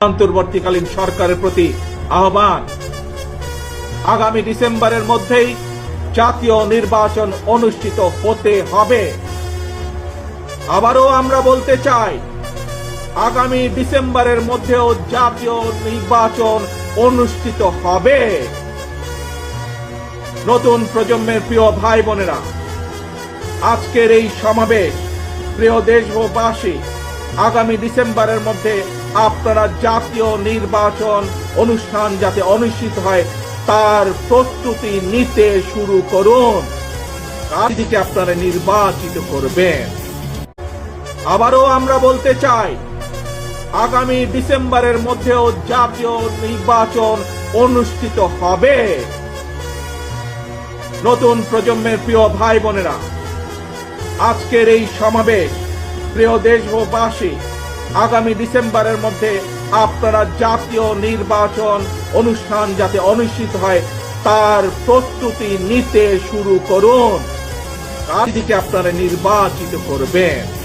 অন্তর্বর্তীকালীন সরকারের প্রতি আহ্বান, আগামী ডিসেম্বরের মধ্যেই জাতীয় নির্বাচন অনুষ্ঠিত হতে হবে। আবারও আমরা বলতে চাই, আগামী ডিসেম্বরের মধ্যেও জাতীয় নির্বাচন অনুষ্ঠিত হবে। নতুন প্রজন্মের প্রিয় ভাই বোনেরা, আজকের এই সমাবেশ, প্রিয় দেশবাসী, আগামী ডিসেম্বরের মধ্যে আপনারা জাতীয় নির্বাচন অনুষ্ঠান যাতে অনুষ্ঠিত হয় তার প্রস্তুতি নিতে শুরু করুন। কাজটিকে আপনারা নির্বাচিত করবেন। আবারও আমরা বলতে চাই, আগামী ডিসেম্বরের মধ্যেও জাতীয় নির্বাচন অনুষ্ঠিত হবে। নতুন প্রজন্মের প্রিয় ভাই বোনেরা, আজকের এই সমাবেশ, প্রিয় দেশবাসী, আগামী ডিসেম্বরের মধ্যে আপনারা জাতীয় নির্বাচন অনুষ্ঠান যাতে অনুষ্ঠিত হয় তার প্রস্তুতি নিতে শুরু করুন। কাজটিকে আপনারা নির্বাচিত করবেন।